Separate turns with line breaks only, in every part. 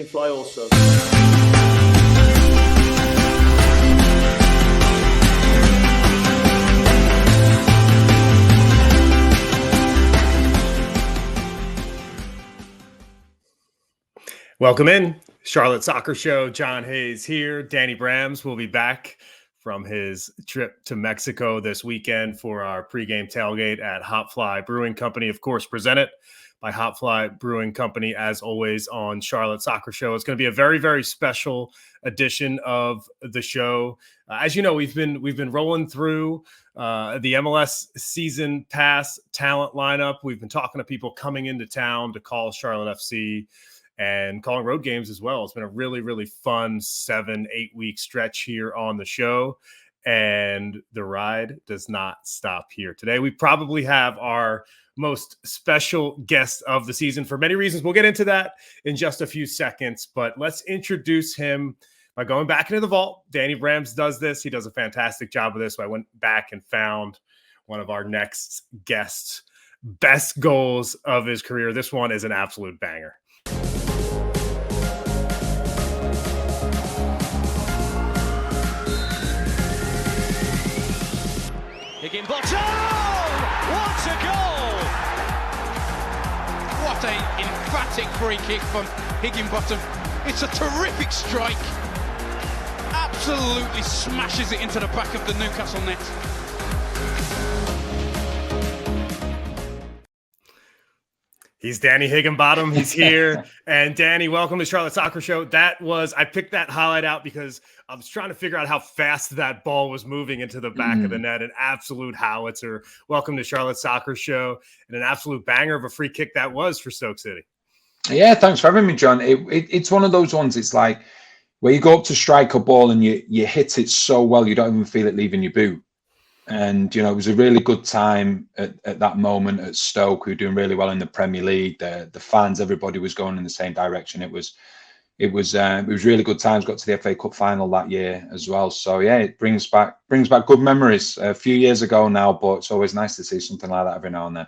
can fly also.
Welcome in, Charlotte Soccer Show. John Hayes here. Danny Brams will be back from his trip to Mexico this weekend for our pregame tailgate at Hopfly Brewing Company. Of course, presented by Hopfly Brewing Company, as always, on Charlotte Soccer Show. It's going to be a very, very special edition of the show. As you know, we've been rolling through the MLS season pass talent lineup. We've been talking to people coming into town to call Charlotte FC and calling road games as well. It's been a really, really fun 7-8 week stretch here on the show, and the ride does not stop here. Today, we probably have our most special guest of the season for many reasons. We'll get into that in just a few seconds, but let's introduce him by going back into the vault. Danny Brams does this. He does a fantastic job of this. So I went back and found one of our next guests' best goals of his career. This one is an absolute banger.
Higginbotham! What a goal! What an emphatic free kick from Higginbotham. It's a terrific strike. Absolutely smashes it into the back of the Newcastle net.
He's Danny Higginbotham. He's here. And Danny, welcome to Charlotte Soccer Show. I picked that highlight out because I was trying to figure out how fast that ball was moving into the back of the net. An absolute howitzer. Welcome to Charlotte Soccer Show. And an absolute banger of a free kick that was for Stoke City.
Yeah, thanks for having me, John. It's one of those ones, it's like where you go up to strike a ball and you hit it so well, you don't even feel it leaving your boot. And, you know, it was a really good time at that moment at Stoke, who were doing really well in the Premier League. The fans, everybody was going in the same direction. It was really good times. Got to the FA Cup final that year as well. So, yeah, it brings back good memories. A few years ago now, but it's always nice to see something like that every now and then.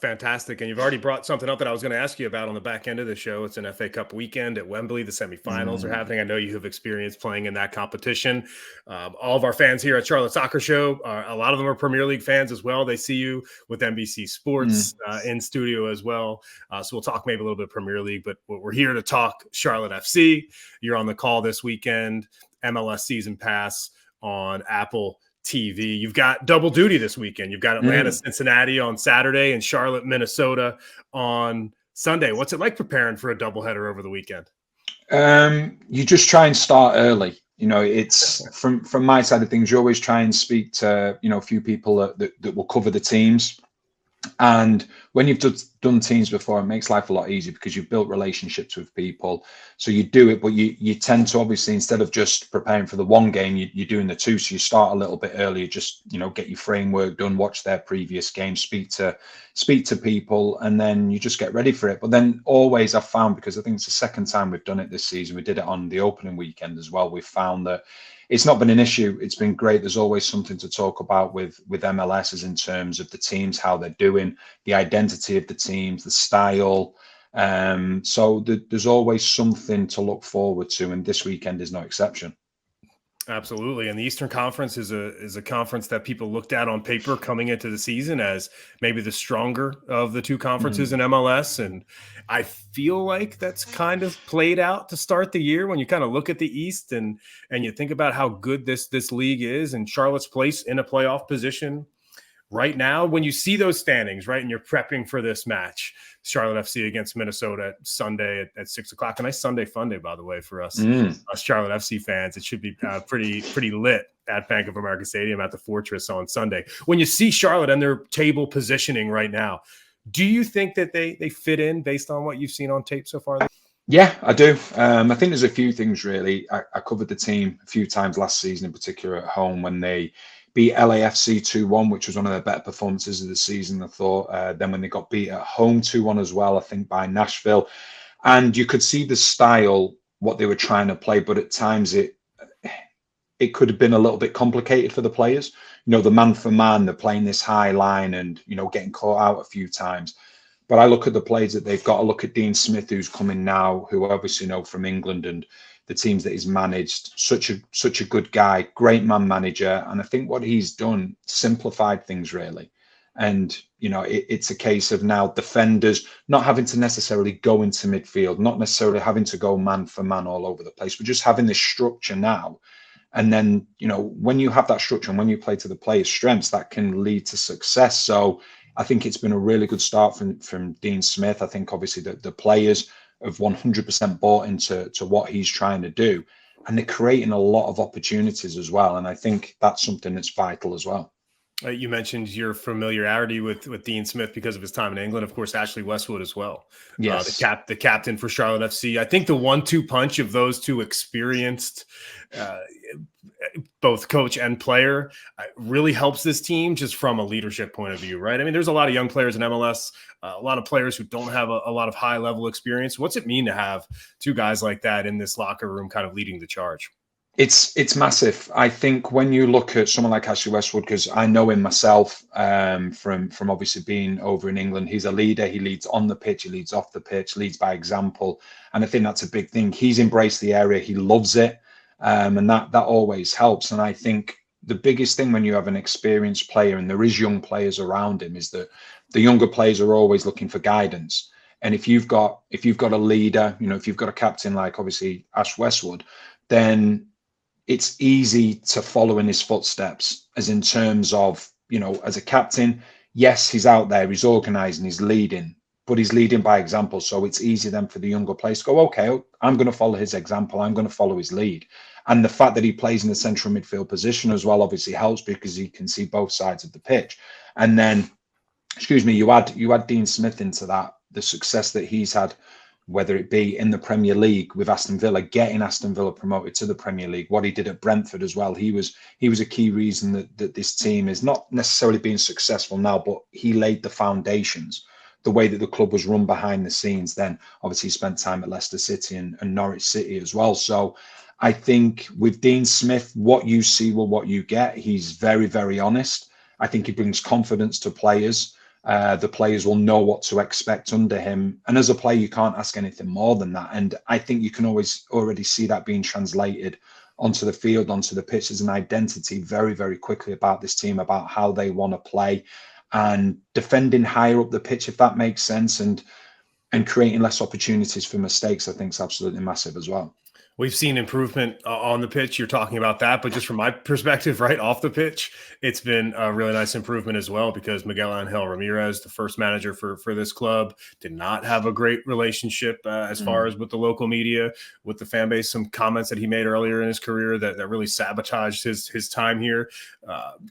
Fantastic. And you've already brought something up that I was going to ask you about on the back end of the show. It's an FA Cup weekend at Wembley. The semifinals are happening. I know you have experience playing in that competition. All of our fans here at Charlotte Soccer Show, a lot of them are Premier League fans as well. They see you with NBC Sports in studio as well. So we'll talk maybe a little bit Premier League, but we're here to talk Charlotte FC. You're on the call this weekend, MLS Season Pass on Apple TV. You've got double duty this weekend. You've got Atlanta, Cincinnati on Saturday and Charlotte, Minnesota on Sunday. What's it like preparing for a doubleheader over the weekend?
You just try and start early. You know, it's from my side of things, you always try and speak to, you know, a few people that will cover the teams. And when you've done teams before, it makes life a lot easier because you've built relationships with people. So you do it, but you tend to obviously, instead of just preparing for the one game, you're doing the two. So you start a little bit earlier, just, you know, get your framework done, watch their previous games, speak to people, and then you just get ready for it. But then always I've found, because I think it's the second time we've done it this season, we did it on the opening weekend as well. We've found that it's not been an issue. It's been great. There's always something to talk about with MLSs in terms of the teams, how they're doing, the identity of the teams, the style. So there's always something to look forward to, and this weekend is no exception.
Absolutely. And the Eastern Conference is a conference that people looked at on paper coming into the season as maybe the stronger of the two conferences in MLS. And I feel like that's kind of played out to start the year when you kind of look at the East and you think about how good this league is and Charlotte's place in a playoff position right now. When you see those standings, right, and you're prepping for this match, Charlotte FC against Minnesota Sunday at 6 o'clock. A nice Sunday fun day, by the way, for us Charlotte FC fans. It should be pretty lit at Bank of America Stadium at the Fortress on Sunday. When you see Charlotte and their table positioning right now, do you think that they fit in based on what you've seen on tape so far?
Yeah, I do. I think there's a few things, really. I covered the team a few times last season, in particular at home, when they beat LAFC 2-1, which was one of their better performances of the season, I thought. Then when they got beat at home 2-1 as well, I think, by Nashville. And you could see the style, what they were trying to play, but at times it could have been a little bit complicated for the players. You know, the man for man, they're playing this high line and, you know, getting caught out a few times. But I look at the players that they've got. I look at Dean Smith, who's coming now, who I obviously know from England and the teams that he's managed. Such a good guy, great man manager. And I think what he's done simplified things really. And, it's a case of now defenders not having to necessarily go into midfield, not necessarily having to go man for man all over the place, but just having this structure now. And then, when you have that structure and when you play to the player's strengths, that can lead to success. So I think it's been a really good start from Dean Smith. I think obviously the players have 100% bought into what he's trying to do. And they're creating a lot of opportunities as well. And I think that's something that's vital as well.
You mentioned your familiarity with Dean Smith because of his time in England. Of course, Ashley Westwood as well.
Yes.
The captain for Charlotte FC. I think the 1-2 punch of those two experienced, both coach and player, really helps this team just from a leadership point of view, right? I mean, there's a lot of young players in MLS, a lot of players who don't have a lot of high level experience. What's it mean to have two guys like that in this locker room kind of leading the charge?
It's massive. I think when you look at someone like Ashley Westwood, because I know him myself from obviously being over in England, he's a leader. He leads on the pitch, he leads off the pitch, leads by example, and I think that's a big thing. He's embraced the area, he loves it, and that always helps. And I think the biggest thing when you have an experienced player and there is young players around him is that the younger players are always looking for guidance. And if you've got a leader, if you've got a captain like obviously Ash Westwood, then it's easy to follow in his footsteps, as in terms of, as a captain, yes, he's out there, he's organising, he's leading, but he's leading by example. So it's easy then for the younger players to go, okay, I'm going to follow his example, I'm going to follow his lead. And the fact that he plays in the central midfield position as well obviously helps because he can see both sides of the pitch. And then, you add Dean Smith into that, the success that he's had, whether it be in the Premier League with Aston Villa, getting Aston Villa promoted to the Premier League, what he did at Brentford as well. He was a key reason that this team is not necessarily being successful now, but he laid the foundations, the way that the club was run behind the scenes. Then obviously he spent time at Leicester City and Norwich City as well. So I think with Dean Smith, what you see will what you get. He's very, very honest. I think he brings confidence to players. The players will know what to expect under him. And as a player, you can't ask anything more than that. And I think you can always already see that being translated onto the field, onto the pitch as an identity very, very quickly about this team, about how they want to play and defending higher up the pitch, if that makes sense, and creating less opportunities for mistakes, I think is absolutely massive as well.
We've seen improvement on the pitch. You're talking about that, but just from my perspective, right off the pitch, it's been a really nice improvement as well because Miguel Angel Ramirez, the first manager for this club, did not have a great relationship as far as with the local media, with the fan base. Some comments that he made earlier in his career that really sabotaged his time here.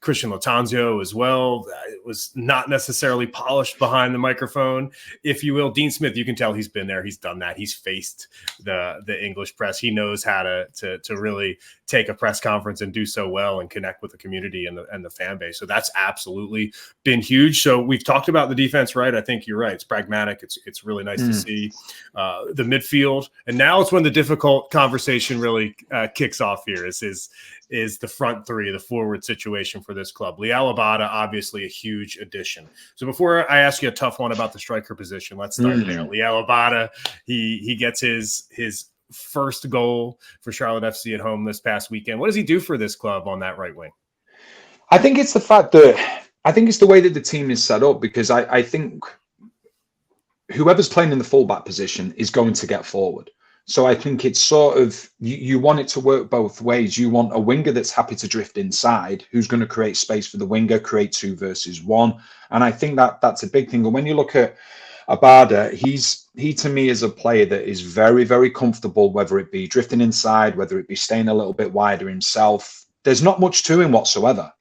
Christian Latanzio as well. It was not necessarily polished behind the microphone, if you will. Dean Smith, you can tell he's been there. He's done that. He's faced the English press. He knows how to really take a press conference and do so well and connect with the community and the fan base. So that's absolutely been huge. So we've talked about the defense, right? I think you're right. It's pragmatic. It's really nice to see the midfield. And now it's when the difficult conversation really kicks off here is the front three, the forward situation for this club. Liel Abada, obviously a huge addition. So before I ask you a tough one about the striker position, let's start there. Liel Abada, he gets his first goal for Charlotte FC at home this past weekend. What does he do for this club on that right wing?
I think it's the way that the team is set up, because I think whoever's playing in the fullback position is going to get forward. So I think it's sort of, you want it to work both ways. You want a winger that's happy to drift inside, who's going to create space for the winger, create 2 versus 1. And I think that's a big thing. And when you look at Abada, he to me is a player that is very, very comfortable, whether it be drifting inside, whether it be staying a little bit wider himself. There's not much to him whatsoever.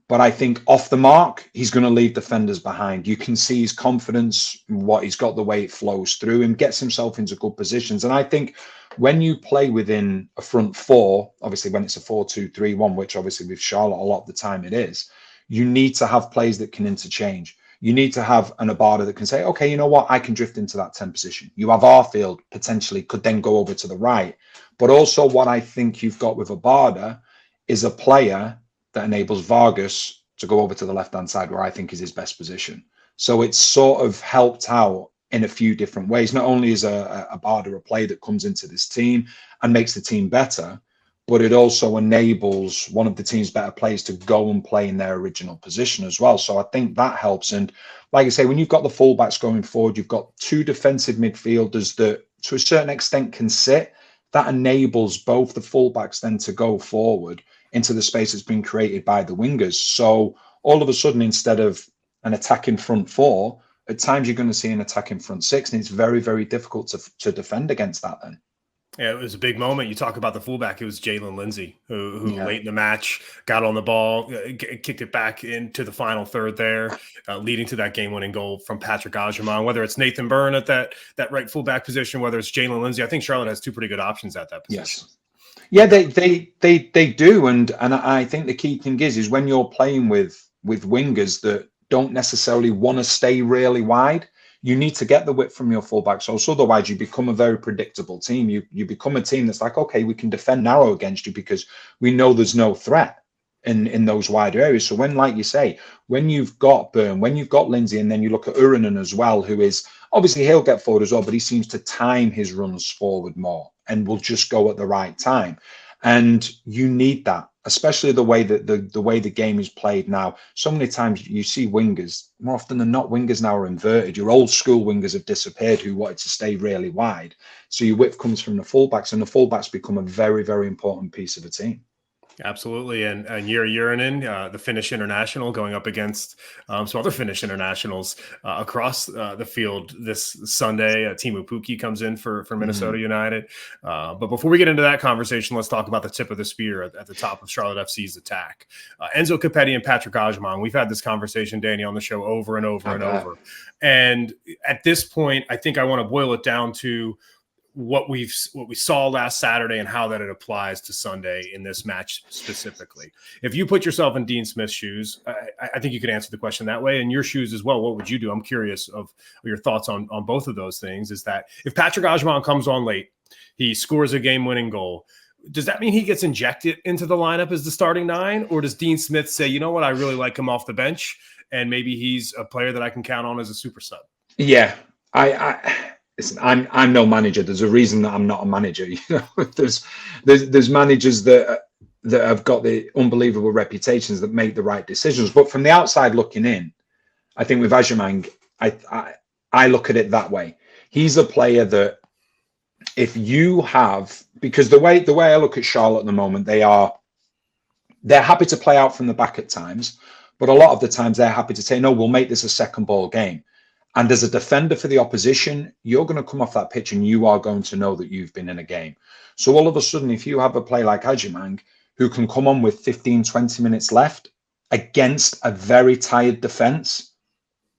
But I think off the mark, he's going to leave defenders behind. You can see his confidence, what he's got, the way it flows through him, gets himself into good positions. And I think when you play within a front four, obviously when it's a 4-2-3-1, which obviously with Charlotte a lot of the time it is, you need to have players that can interchange. You need to have an Abada that can say, okay, you know what, I can drift into that 10 position. You have Arfield potentially could then go over to the right. But also what I think you've got with Abada is a player that enables Vargas to go over to the left-hand side, where I think is his best position. So it's sort of helped out in a few different ways. Not only is a Barder a player that comes into this team and makes the team better, but it also enables one of the team's better players to go and play in their original position as well. So I think that helps. And like I say, when you've got the fullbacks going forward, you've got two defensive midfielders that to a certain extent can sit. That enables both the fullbacks then to go forward into the space that's been created by the wingers. So all of a sudden, instead of an attacking front four, at times you're going to see an attacking front six, and it's very, very difficult to defend against that then.
Yeah, it was a big moment. You talk about the fullback. It was Jalen Lindsey who late in the match got on the ball, kicked it back into the final third there, leading to that game-winning goal from Patrick Agyemang. Whether it's Nathan Byrne at that right fullback position, whether it's Jalen Lindsey, I think Charlotte has two pretty good options at that position.
Yes. Yeah, they do, and I think the key thing is when you're playing with wingers that don't necessarily want to stay really wide, you need to get the width from your fullbacks. So otherwise you become a very predictable team. You become a team that's like, okay, we can defend narrow against you because we know there's no threat in those wider areas. So when, like you say, when you've got Byrne, when you've got Lindsay, and then you look at Uranen as well, who is obviously he'll get forward as well, but he seems to time his runs forward more and will just go at the right time. And you need that, especially the way that the way the game is played now. So many times you see wingers, more often than not, wingers now are inverted. Your old school wingers have disappeared who wanted to stay really wide. So your width comes from the fullbacks, and the fullbacks become a very, very important piece of the team.
Absolutely. And Jiri Uranen, the Finnish international, going up against some other Finnish internationals across the field this Sunday. Teemu Pukki comes in for Minnesota United. But before we get into that conversation, let's talk about the tip of the spear at the top of Charlotte FC's attack. Enzo Capetti and Patrick Agyemang. We've had this conversation, Danny, on the show over and over and over. And at this point, I think I want to boil it down to what we saw last Saturday and how that it applies to Sunday in this match specifically. If you put yourself in Dean Smith's shoes, I think you could answer the question that way. In your shoes as well, what would you do? I'm curious of your thoughts on both of those things. Is that if Patrick Agyemang comes on late, he scores a game-winning goal, does that mean he gets injected into the lineup as the starting nine? Or does Dean Smith say, you know what, I really like him off the bench, and maybe he's a player that I can count on as a super sub?
Yeah, listen, I'm no manager. There's a reason that I'm not a manager. You know, there's managers that have got the unbelievable reputations that make the right decisions. But from the outside looking in, I think with Agyemang, I look at it that way. He's a player that if you have, because the way I look at Charlotte at the moment, they're happy to play out from the back at times, but a lot of the times they're happy to say, no, we'll make this a second ball game. And as a defender for the opposition, you're going to come off that pitch and you are going to know that you've been in a game. So all of a sudden, if you have a player like Agyemang who can come on with 15, 20 minutes left against a very tired defense,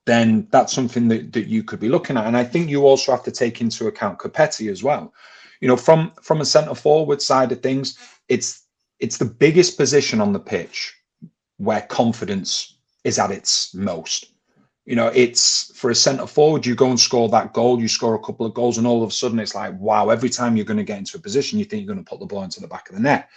then that's something that you could be looking at. And I think you also have to take into account Capetti as well. You know, from a centre forward side of things, it's the biggest position on the pitch where confidence is at its most. You know, it's for a centre forward, you go and score that goal, you score a couple of goals, and all of a sudden it's like, wow, every time you're going to get into a position, you think you're going to put the ball into the back of the net.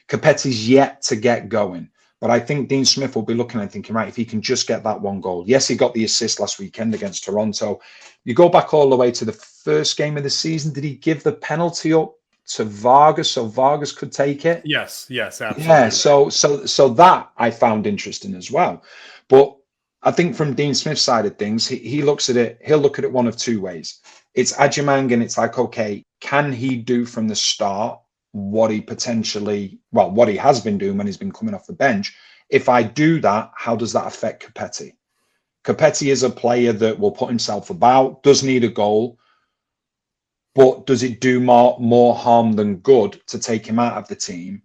Capetti's yet to get going. But I think Dean Smith will be looking and thinking, right, if he can just get that one goal. Yes, he got the assist last weekend against Toronto. You go back all the way to the first game of the season. Did he give the penalty up to Vargas so Vargas could take it?
Yes, absolutely.
Yeah, so that I found interesting as well. But I think from Dean Smith's side of things, he looks at it, he'll look at it one of two ways. It's Agyemang, and it's like, okay, can he do from the start what he has been doing when he's been coming off the bench? If I do that, how does that affect Capetti? Capetti is a player that will put himself about, does need a goal, but does it do more harm than good to take him out of the team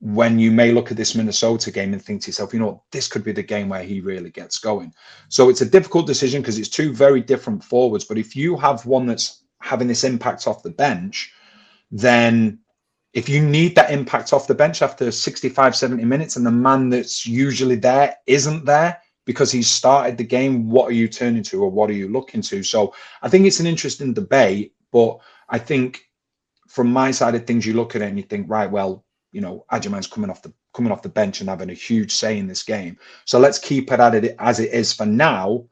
when you may look at this Minnesota game and think to yourself, you know, this could be the game where he really gets going? So it's a difficult decision because it's two very different forwards. But if you have one that's having this impact off the bench, then if you need that impact off the bench after 65, 70 minutes and the man that's usually there isn't there because he's started the game, what are you turning to or what are you looking to? So I think it's an interesting debate, but I think from my side of things, you look at it and you think, right, well, you know, Agyemang's coming off the bench and having a huge say in this game. So let's keep it at it as it is for now.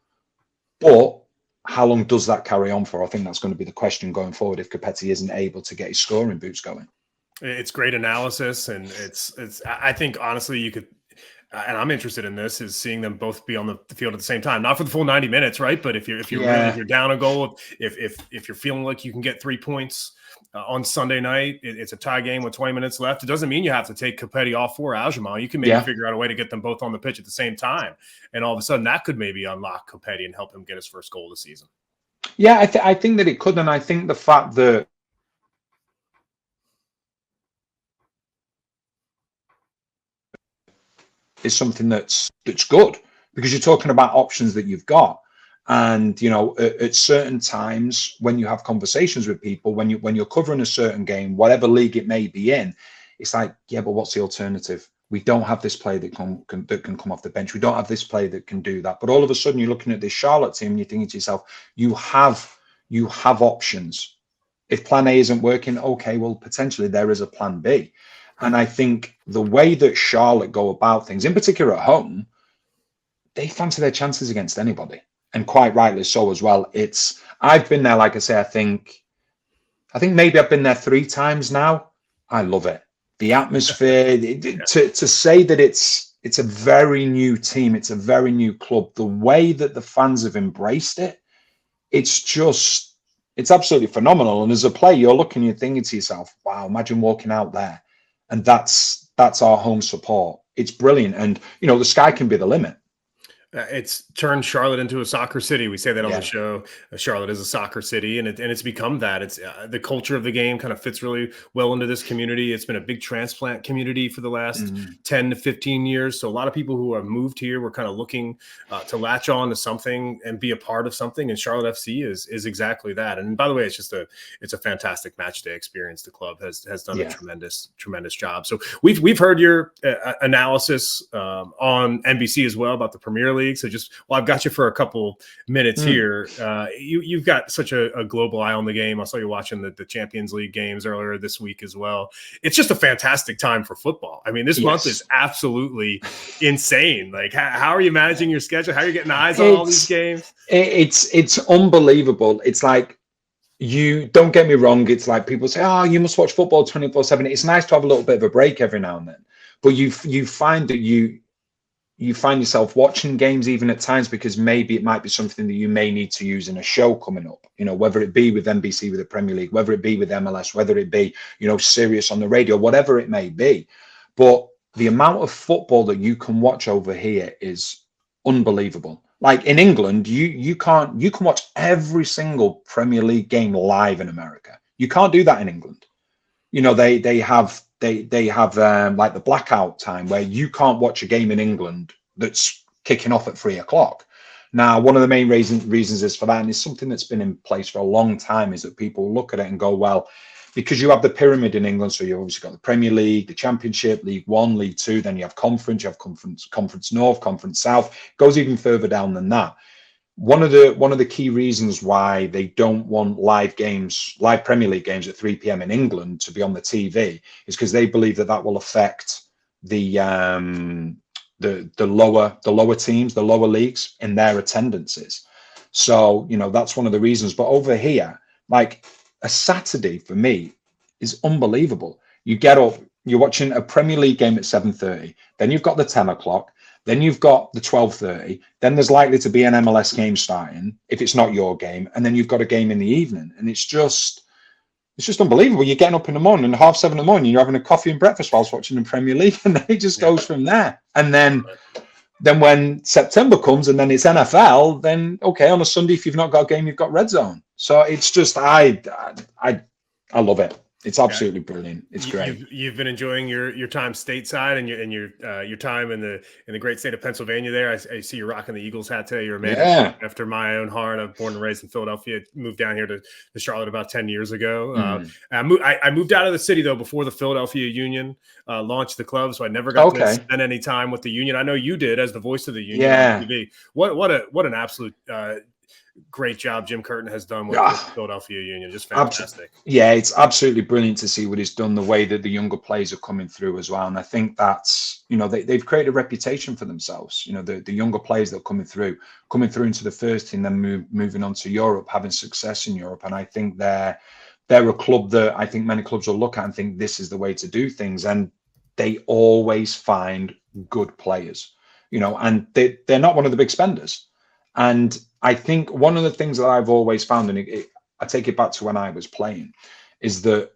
But how long does that carry on for? I think that's going to be the question going forward if Capetti isn't able to get his scoring boots going.
It's great analysis, and it's. I think honestly, you could, and I'm interested in this, is seeing them both be on the field at the same time, not for the full 90 minutes, right? But if you're really, if you're down a goal, if you're feeling like you can get 3 points on Sunday night, it's a tie game with 20 minutes left. It doesn't mean you have to take Capetti off for Aljamain. You can maybe figure out a way to get them both on the pitch at the same time, and all of a sudden that could maybe unlock Capetti and help him get his first goal of the season.
Yeah, I think that it could, and I think the fact that is something that's good, because you're talking about options that you've got. And at certain times when you have conversations with people, when you're covering a certain game, whatever league it may be in, it's like, yeah, but what's the alternative? We don't have this player that can come off the bench. We don't have this player that can do that. But all of a sudden you're looking at this Charlotte team and you're thinking to yourself, you have options. If plan A isn't working, okay, well, potentially there is a plan B. And I think the way that Charlotte go about things, in particular at home, they fancy their chances against anybody. And quite rightly so as well. I've been there, like I say, I think maybe I've been there 3 times now. I love it. The atmosphere, to say that it's a very new team, it's a very new club, the way that the fans have embraced it, it's absolutely phenomenal. And as a player, you're looking, you're thinking to yourself, wow, imagine walking out there. And that's our home support. It's brilliant. And, the sky can be the limit.
It's turned Charlotte into a soccer city. We say that on the show. Charlotte is a soccer city, and it's become that. It's the culture of the game kind of fits really well into this community. It's been a big transplant community for the last 10 to 15 years. So a lot of people who have moved here were kind of looking to latch on to something and be a part of something. And Charlotte FC is exactly that. And by the way, it's a fantastic match day experience. The club has done a tremendous job. So we've heard your analysis on NBC as well about the Premier League. So I've got you for a couple minutes here. You've got such a global eye on the game. I saw you watching the Champions League games earlier this week as well. It's just a fantastic time for football. I mean, this month is absolutely insane. Like, how are you managing your schedule? How are you getting eyes on all these games?
It's unbelievable. It's like, you don't get me wrong. It's like people say, oh, you must watch football 24/7. It's nice to have a little bit of a break every now and then. But you find that you find yourself watching games even at times because maybe it might be something that you may need to use in a show coming up, whether it be with NBC, with the Premier League, whether it be with MLS, whether it be, Sirius on the radio, whatever it may be. But the amount of football that you can watch over here is unbelievable. Like in England, you can watch every single Premier League game live in America. You can't do that in England. They have like the blackout time where you can't watch a game in England that's kicking off at 3:00. Now, one of the main reasons is for that, and it's something that's been in place for a long time, is that people look at it and go, well, because you have the pyramid in England, so you've obviously got the Premier League, the Championship, League One, League Two, then you have Conference, Conference North, Conference South, it goes even further down than that. One of the key reasons why they don't want live Premier League games at 3 p.m. in England to be on the TV is because they believe that will affect the lower teams, the lower leagues in their attendances. So, that's one of the reasons. But over here, like a Saturday for me is unbelievable. You get up, you're watching a Premier League game at 7:30, then you've got the 10:00. Then you've got the 12:30. Then there's likely to be an MLS game starting if it's not your game, and then you've got a game in the evening, and it's just unbelievable. You're getting up in the morning, 7:30 in the morning, you're having a coffee and breakfast whilst watching the Premier League, and then it just goes from there. And then when September comes and then it's NFL, then okay, on a Sunday if you've not got a game, you've got Red Zone. So it's just I love it. It's absolutely brilliant. It's great.
You've been enjoying your time stateside and your time in the great state of Pennsylvania. There, I see you're rocking the Eagles hat today. You're a man after my own heart. I'm born and raised in Philadelphia. Moved down here to Charlotte about 10 years ago. I moved out of the city though before the Philadelphia Union launched the club, so I never got to spend any time with the Union. I know you did as the voice of the Union on TV. What an absolute great job Jim Curtin has done with Philadelphia Union. Just fantastic.
Yeah, it's absolutely brilliant to see what he's done, the way that the younger players are coming through as well. And I think that's, they've created a reputation for themselves. The younger players that are coming through into the first team, then moving on to Europe, having success in Europe. And I think they're a club that I think many clubs will look at and think this is the way to do things. And they always find good players, and they're not one of the big spenders. And I think one of the things that I've always found, and I take it back to when I was playing, is that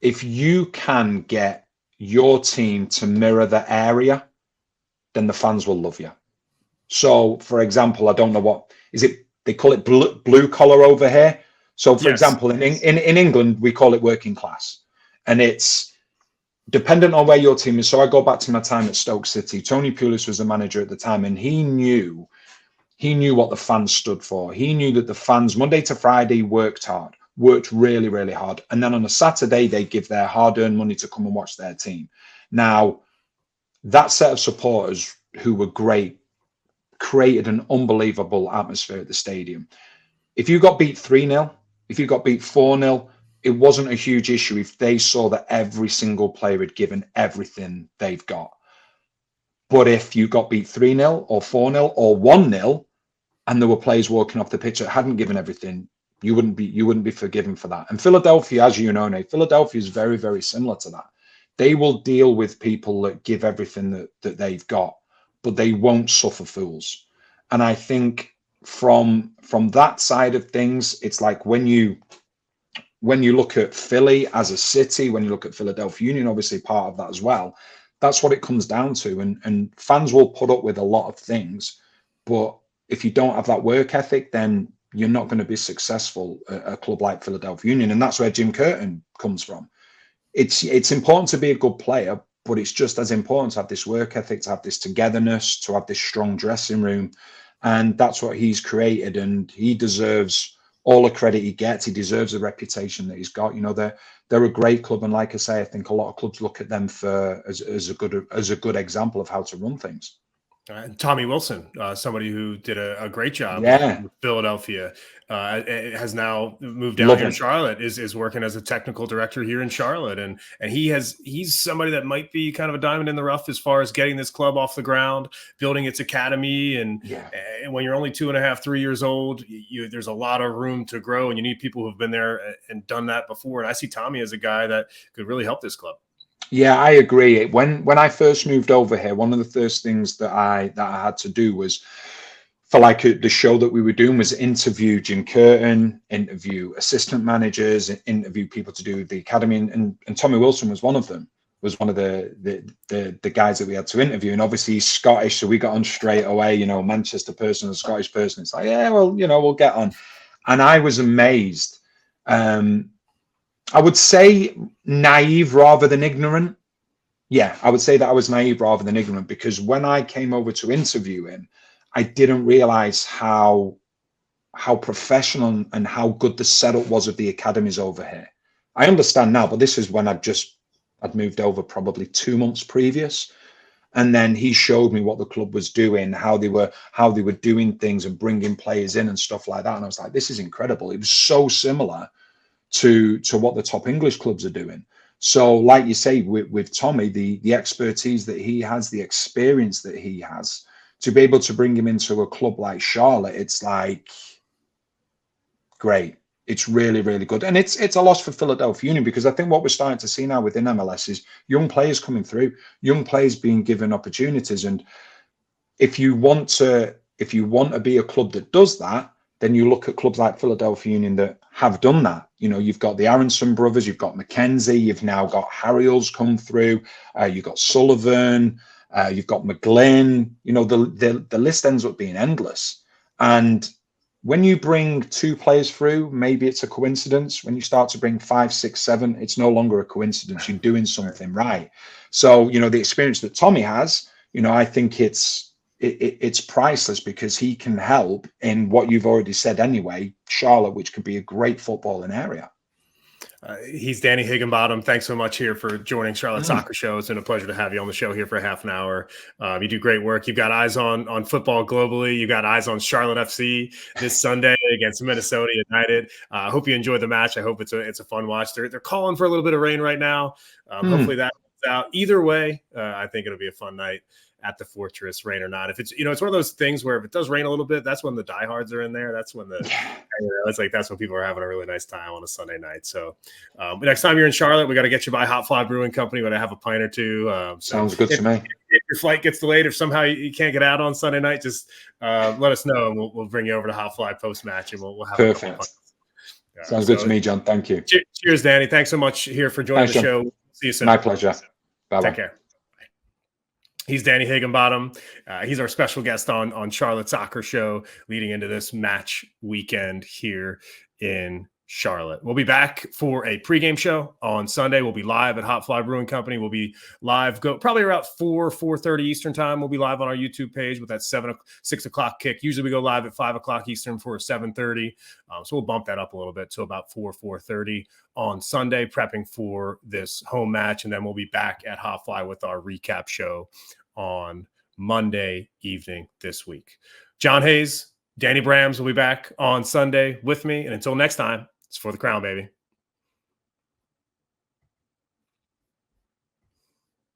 if you can get your team to mirror the area, then the fans will love you. So, for example, I don't know what is it? They call it blue collar over here. So, for example, in England, we call it working class, and it's dependent on where your team is. So, I go back to my time at Stoke City. Tony Pulis was the manager at the time, and he knew what the fans stood for. He knew that the fans, Monday to Friday, worked really, really hard. And then on a Saturday, they give their hard-earned money to come and watch their team. Now, that set of supporters who were great created an unbelievable atmosphere at the stadium. If you got beat 3-0, if you got beat 4-0, it wasn't a huge issue if they saw that every single player had given everything they've got. But if you got beat 3-0 or 4-0 or 1-0, and there were players walking off the pitch that hadn't given everything, you wouldn't be forgiven for that. And Philadelphia, as you know, Nate, Philadelphia is very, very similar to that. They will deal with people that give everything that they've got, but they won't suffer fools. And I think from that side of things, it's like when you look at Philly as a city, when you look at Philadelphia Union, obviously part of that as well, that's what it comes down to. And fans will put up with a lot of things, but if you don't have that work ethic, then you're not going to be successful at a club like Philadelphia Union. And that's where Jim Curtin comes from. It's important to be a good player, but it's just as important to have this work ethic, to have this togetherness, to have this strong dressing room. And that's what he's created. And he deserves all the credit he gets. He deserves the reputation that he's got. They're a great club. And like I say, I think a lot of clubs look at them as a good example of how to run things.
Tommy Wilson, somebody who did a great job with Philadelphia, has now moved down here in Charlotte, is working as a technical director here in Charlotte. And he's somebody that might be kind of a diamond in the rough as far as getting this club off the ground, building its academy. And when you're only 2.5, 3 years old, there's a lot of room to grow, and you need people who've been there and done that before. And I see Tommy as a guy that could really help this club.
Yeah, I agree. When I first moved over here, one of the first things that I had to do was, for like the show that we were doing, was interview Jim Curtin, interview assistant managers, interview people to do the academy, and Tommy Wilson was one of them. Was one of the guys that we had to interview, and obviously he's Scottish, so we got on straight away. Manchester person, a Scottish person. It's like, yeah, well, we'll get on. And I was amazed. I would say naive rather than ignorant. Yeah, I would say that I was naive rather than ignorant, because when I came over to interview him, I didn't realize how professional and how good the setup was of the academies over here. I understand now, but this is when I'd moved over probably 2 months previous. And then he showed me what the club was doing, how they were doing things and bringing players in and stuff like that. And I was like, this is incredible. It was so similar to what the top English clubs are doing. So like you say, with Tommy, the expertise that he has, the experience that he has, to be able to bring him into a club like Charlotte, it's like great. It's really, really good. And it's a loss for Philadelphia Union, because I think what we're starting to see now within MLS is young players coming through, young players being given opportunities. And if you want to be a club that does that, then you look at clubs like Philadelphia Union that have done that. You've got the Aronson brothers, you've got McKenzie, you've now got Harriels come through, you've got Sullivan, you've got McGlynn. The list ends up being endless. And when you bring 2 players through, maybe it's a coincidence. When you start to bring 5, 6, 7, it's no longer a coincidence. You're doing something right. So, the experience that Tommy has, I think it's priceless, because he can help in what you've already said anyway, Charlotte, which could be a great footballing area.
He's Danny Higginbotham. Thanks so much here for joining Charlotte Soccer Show. It's been a pleasure to have you on the show here for half an hour. You do great work. You've got eyes on football globally. You've got eyes on Charlotte FC this Sunday against Minnesota United. I hope you enjoy the match. I hope it's a fun watch. They're calling for a little bit of rain right now. Hopefully that comes out. Either way, I think it'll be a fun night at the Fortress, rain or not. If it's, it's one of those things where if it does rain a little bit, that's when the diehards are in there. That's when that's when people are having a really nice time on a Sunday night. So next time you're in Charlotte, we got to get you by Hot Fly Brewing Company. We got to have a pint or two.
Sounds good to me.
If your flight gets delayed, if somehow you can't get out on Sunday night, just let us know and we'll bring you over to Hot Fly post match and we'll have
perfect. Sounds good to me, John. Thank you.
Cheers, Danny. Thanks so much here for joining the show. See you soon.
My pleasure. Bye-bye.
Take care. He's Danny Higginbotham. He's our special guest on Charlotte Soccer Show leading into this match weekend here in Charlotte. We'll be back for a pregame show on Sunday. We'll be live at Hot Fly Brewing Company. We'll be live probably around 4:30 Eastern time. We'll be live on our YouTube page with that 6 o'clock kick. Usually we go live at 5 o'clock Eastern for 7:30. So we'll bump that up a little bit to about 4:30 on Sunday, prepping for this home match. And then we'll be back at Hot Fly with our recap show on Monday evening this week. John Hayes, Danny Brams will be back on Sunday with me. And until next time, it's for the crown, baby.